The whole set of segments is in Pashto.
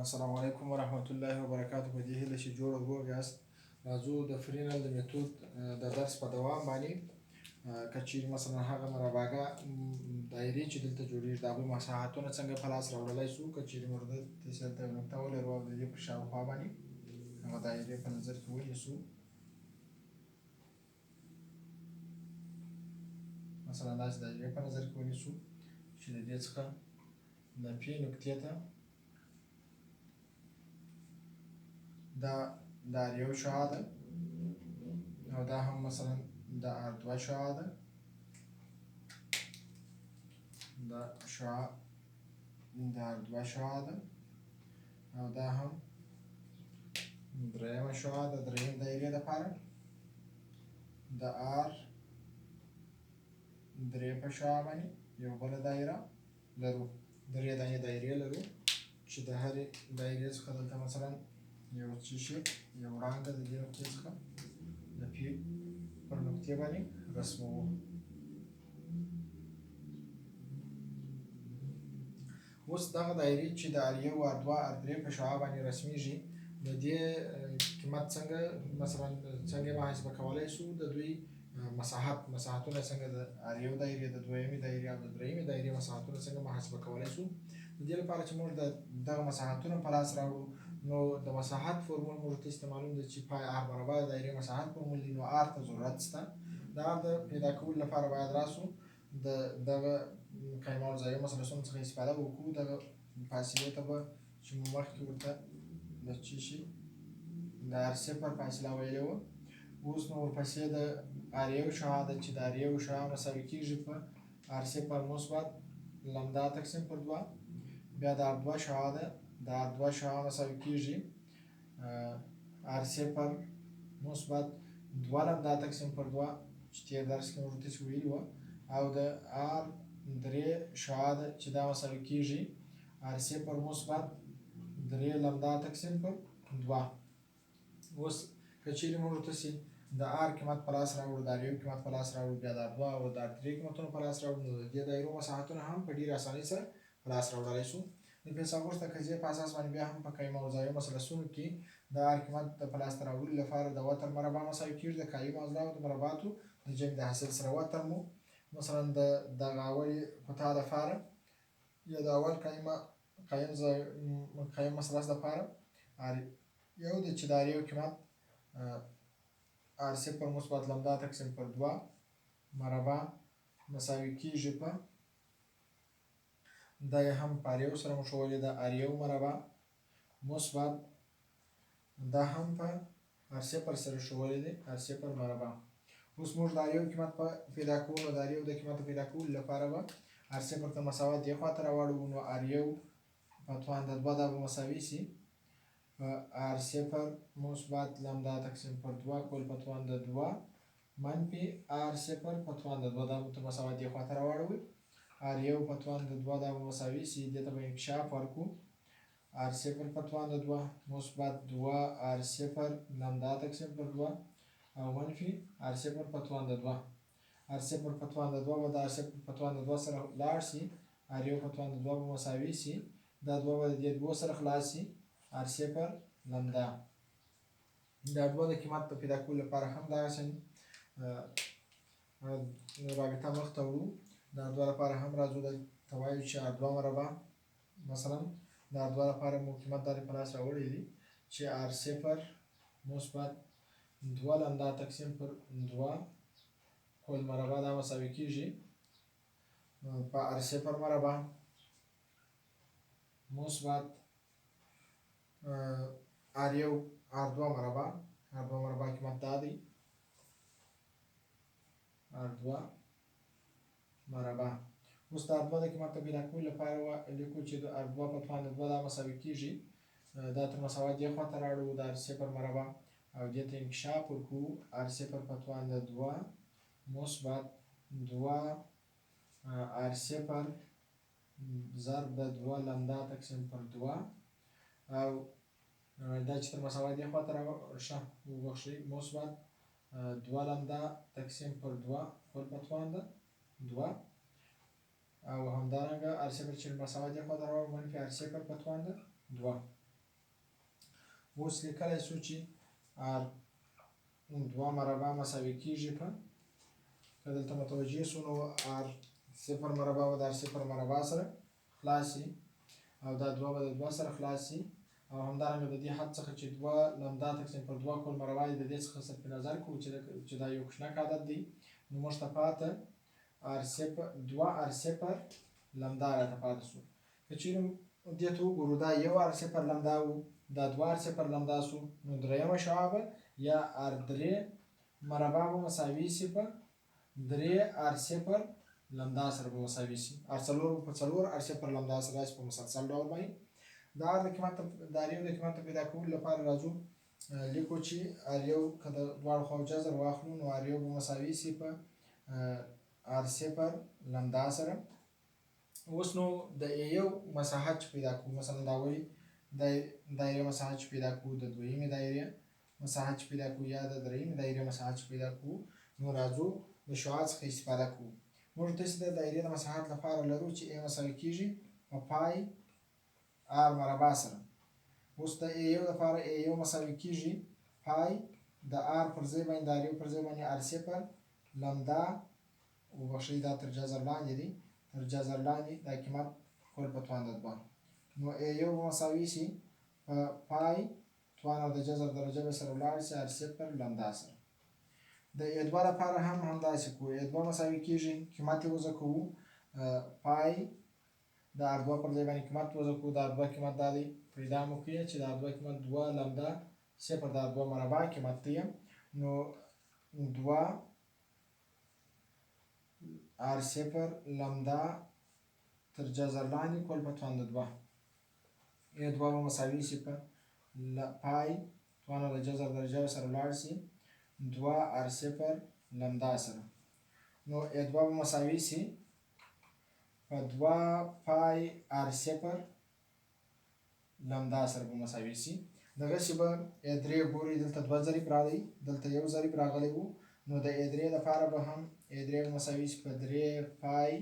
السلام علیکم ورحمت الله وبرکاته. په دې هیله چې جوړ او روغ یاست. راځو د فرنل د میتود د درس په دوام باندې که چیرې مثلا هغه مربعه دایرې چې دلته جوړېږي د هغوی مساحتونه څنګه په لاس راوړلی سو. که چیرې مورد داسې دلته یو نقطه ولرو او د دې په شاوخوا باندې هغه دایرې په نظر کې ونیسو. مثلا داسې دایرې په نظر کې ونیسو چې د دې څخه د پی نقطې ته دا یو شعاع ده او دا هم مثلا د ار دوه شعاع ده، دا شعاع د ار دوه شعاع ده او دا هم درېیمه شعاع د درېیم دایرې لپاره د ار درې په شعاع باندې یو بله دایره لرو. درې دانې دایرې لرو چې د هرې دایرې څخه دلته مثلا یو څه شي یو وړانګه د دې نقطې څخه د پی پر نقطې باندې رسموو. اوس دغه دایرې چې د ار یو ار دوه ار درې په شعاع باندې رسمیږي د دې قیمت څنګه مثلا څنګه محاسبه کولی سو. د دوی مساحتونه څنګه د ار یو دایرې د دویمې دایرې او د درېیمې دایرې مساحتونه څنګه محاسبه کولی سو. د دې لپاره چې موږ دغه مساحتونه په لاس راوړو نو د مساحت فورمول موږ ته استعمالوم ده چې پای ار برابر د دایرې مساحت فورمول دی. نو ار ته ضرورت شته. د ار د پیدا کولو لپاره باید راسو دغه قیمه الزاویه مثلثونو څخه استفاده وکړو. دغه فاصلې ته به چې مو مخکې ورته د څه شي د ار صفر فاصله ویلې وه. اوس نو ورپسې د ار یو شعاع ده چې د ار یو شعاع مساوي کېږي په ار صفر مثبت لمدا تقسیم پر دوه. بیا د ار دوه شعاع ده د ار دوه شعاع مساوي کېږي ار صفر مثبت دوه لمدا تقسیم پر دوه چې تېر درس کې موږ ورته ویلي وه. او د ار درې شعاع ده چې دا مساوي کېږي ار صفر مثبت درې لمدا تقسیم پر دوه. اوس که چیرې موږ ورته د ار قیمت په لاس راوړو، د ار یو قیمت په لاس راوړو، بیا د ار دوه او د ار درې قیمتونه په لاس راوړو، نو د دې دایرو مساحتونه هم په ډېرې اسانۍ سره په لاس راوړلی سو. د فیثاغورث د قضیې په اساس باندې بیا هم په قایم او زاویه مثلثونو کې د ار قیمت د په لاسته راوړلو لپاره د وتر مربع مساوي کېږي د قایم اضلاع د مربعاتو د جمع د حاصل سره. وتر مو مثلا د دغه اولې قطعه دپاره یا د اول قایم مثلث دپاره ار یو د چې د ار یو قیمت ار صفر مثبت لمدا تقسیم پر دوه مربع مساوي کېږي په دا یې هم په ار یو سره مو ښولې ده ار یو مربع مثبت دا هم په ار صفر سره ښولې دی ار صفر مربع. اوس موږ د ار یو قیمت په پیدا کولو د ار یو د قیمت پیدا کولو لپاره به ار صفر ته مساوات دې خوا ته راواړوو. نو ار یو په توان د دوه دا به مساوي سي په ار صفر مثبت لمدا تقسیم پر دوه کول په توان د دوه منفي ار صفر په توان د دوه دا به مساوات دې خوا ته راواړوئ. ار یو په توان د دوه دا به مساوي سي دې ته به انکشاف ورکړو ار صفر په توان د دوه مثبت دوه ار صفر لمدا تقسیم پر دوه او منفي ار صفر په توان د دوه. ار صفر په توان د دوه به د ار صفر په توان د دوه سره لاړ سي ار یو په توان د دوه به مساوي سي دا دوه به د دې دوو سره خلاص سي ار صفر لمدا. دا دوه د قیمت د پیدا کولو لپاره هم دغسې رابطه مخ ته وړو. د ار دوه لپاره هم راځو دلته وایو چې ار دوه مربع مثلا د ار دوه لپاره مو قیمت دا په لاس راوړی دی چې ار صفر مثبت دوه لمدا تقسیم پر دوه کل مربع دا مساوي کېږي په ار صفر مربع مثبت ار یو ار دوه مربع. ار دوه مربع قیمت دا دی ار دوه مربع. اوس د ار دوه د قیمت د پیدا کولو لپاره لیکو چې د ار دوه په توان د دوه دا مساوي کېږي دا تر مساوات دې خوا ته راوړو د ار صفر مربع او دې ته انکشاف ورکړو ار صفر په توان د دوه مثبت دوه ار صفر ضرب د دوه لمدا تقسیم پر دوه او دا چې تر مساوات دې خوا ته راشه وبخښئ مثبت دوه لمدا تقسیم پر دوه کل په توان د دوه او همدارنګه ار صفر چې مساوات دې خوا ته راوړو منفي ار صفر په توان د دوه. اوس لیکلی شو چې ار 2 مربع مساوي کېږي په که دلته متوجه شو نو ار 0 مربع به د ار 0 مربع سره خلاص شي او دا 2 به د 2 سره خلاص شي او همدارنګه د دې حد څخه چې 2 لمدا تقسیم پر 2 کول مربع د دې څخه صرف نظر کوو چې دا یو کوچنک عدد دی نو موږ ته پاته ار 2 ار 0 لمدا راته پاته شو که چیرې دې ته وګورو دا یو ار 0 لمدا و دا 2 ار 0 لمدا شو نو درېیمه شعاع به یا ار 3 مربع به مساوي شي په 3 ار 0 لمدا سره به مساوي شي ار 4 په 4 ار 0 لمدا سره په مسلسل ډول باندې دا د قیمت د اریو د قیمت پیدا کولو لپاره راځو لیکو چې اریو که د دواړو خواو جذر واخلو نو اریو به مساوي شي په ار 0 لمدا سره اوس نو د یو مساحت چې پیدا کوو مثلا دا وایي دایره مساحت چې پیدا کوو د دویمې دایرې مساحت چې پیدا کوو یا د درېیمې دایرې مساحت چې پیدا کوو نو راځو د شعاع څخه استفاده کوو موږ داسې د دایرې د مساحت لپاره لرو چې ا مساوي کېږي په پای ار مربع سره اوس د یو لپاره یو مساوي کېږي پای د ار پر ځای باندې د اریو پر ځای باندې ار 0 لمدا وبخښئ دا تر جذر لاندې دی تر جذر لاندې دا قیمت کل په توان د 2 نو یو به مساوي شي په پای توان او د جذر درجه به سره ولاړ شي ار 0 لمدا سره د ا2 لپاره هم همداسې کوو ا2 مساوي کېږي قیمت یې وضع کوو پای د ار 2 پر ځای باندې قیمت وضع کوو د ار 2 قیمت دا دی پیدا مو کړئ چې د ار 2 قیمت 2 لمدا 0 د ار 2 مربع قیمت دی نو 2 ار 0 لمدا تر جذر لاندې کل په توان د 2 ا2 به مساوي شي په پای توان او د جذر درجه به سره ولاړ شي 2 ار 0 لمدا سره نو ا2 به مساوي شي په 2 پای ار 0 لمدا سره به مساوي شي دغسې به ا3 ګورئ دلته 2 ضریب راغلی دلته یو ضریب راغلی و نو د ا3 لپاره به هم ا3 به مساوي شي په 3 پای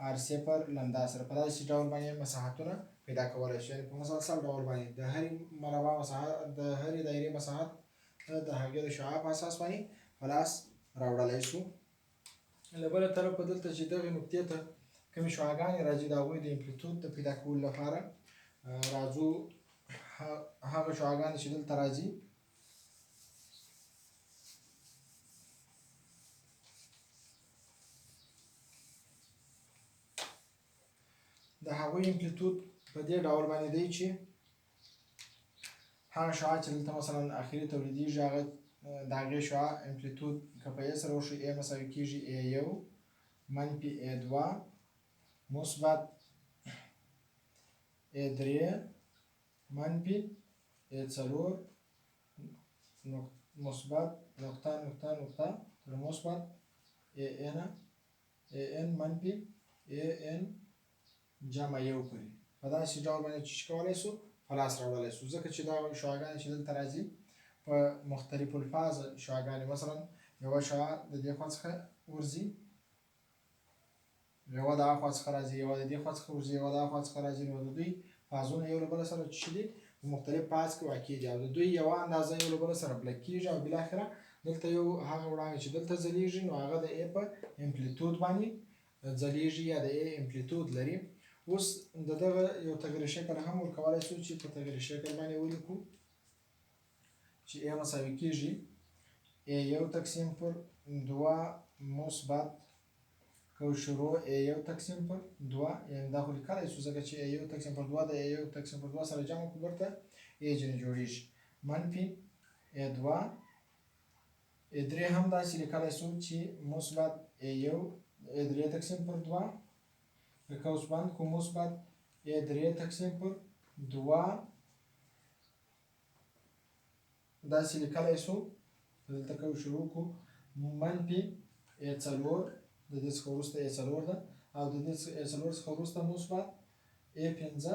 ار 0 لمدا سره په داسې ډول باندې مساحتونه پیدا کولی شو یعنې په مسلسل ډول باندې د هرې مربع مساحت د هرې دایرې مساحت د هغې د شعاع په اساس باندې په لاس راوړلی شو له بله طرفه دلته چې دغې نقطې ته کومې شعاګانې راځي د هغوی د امپلیتود د پیدا کولو لپاره راځو هغه شعاګانې چې دلته راځي د هغوی امپلیتود په دې ډول باندې دی چې هغه شعاع چې دلته مثلا اخري تولیدېږي هغه د هغې شعاع امپلیتود که په ا سره وښیو ا مساوي کېږي ا1 منفي ا2 مثبت ا3 منفي ا4 مثبت نقطه نقطه نقطه تر مثبت ان منفي ان جمع یو پورې په داسې ډول باندې چې کولی شو په لاس راوړلی شو ځکه چې دا شعاګانې چې دلته راځي په مختلفو الفاظ شعاګانې مثلا یوه شعاع د دې خوا څخه ورځي یوه د هغه خوا څخه راځي یوه د دې خوا څخه ورځي یوه د هغه خوا څخه راځي نو د دوی فازونه یو له بله سره چې دي په مختلف فاز کې واقع دي او د دوی یوه اندازه یو له بله سره بلک کېږي او بالاخره دلته یو هغه وړانګې چې دلته ځلیږي نو هغه د ا په امپلیتود باندې ځلیږي یا د ا امپلیتود لري اوس د دغه یو تغییر شکل هم ورکولی شو چې په تغییر شکل باندې ولیکو چې ا مساوي کېږي ا1 تقسیم پر 2 مثبت کو شروع ا1 تقسیم پر 2 یعنې دا خو لیکلی شو ځکه چې ا1 تقسیم پر 2 د ا1 تقسیم پر 2 سره جمع کړو ورته ا جنې جوړېږي منفي ا2 ا3 هم داسې لیکلی شو چې مثبت ا1 ا3 تقسیم پر 2 به قوس بند کو مثبت ا3 تقسیم پر 2 داسې لیکلی شو دلته کو شروع کو منفي ا4 د دې څخه وروسته ا4 ده او د دې ا4 څخه وروسته مثبت ا5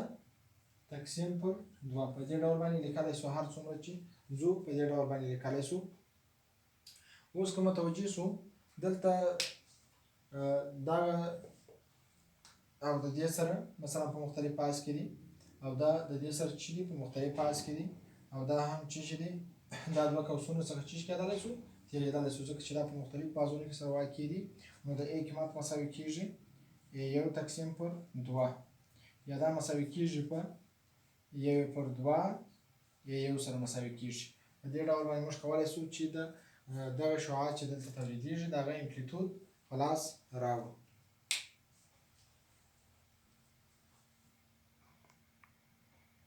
تقسیم پر 2 په دې ډول باندې لیکلی شو هر څومره چې زو په دې ډول باندې لیکلی شو اوس که متوجه شو دلته دغه او د دې سره مثلا په مختلف فاز کې دي او دا د دې سره چې دي په مختلف فاز کې دي او دا هم چې دی دا دوه قوسونو څخه چې کېدلی شو تېرېدلی شو ځکه چې دا په مختلفو بازونو کې سره واقع دي نو د A قیمت مساوي کېږي یو تقسیم پر دوه یا دا مساوي کېږي په یو پر دوه یا یو سره مساوي کېږي په دې ډول باندې موږ کولی شو چې دغه شعاع چې دلته تولیدېږي د هغه امپلیتود په لاس راوړو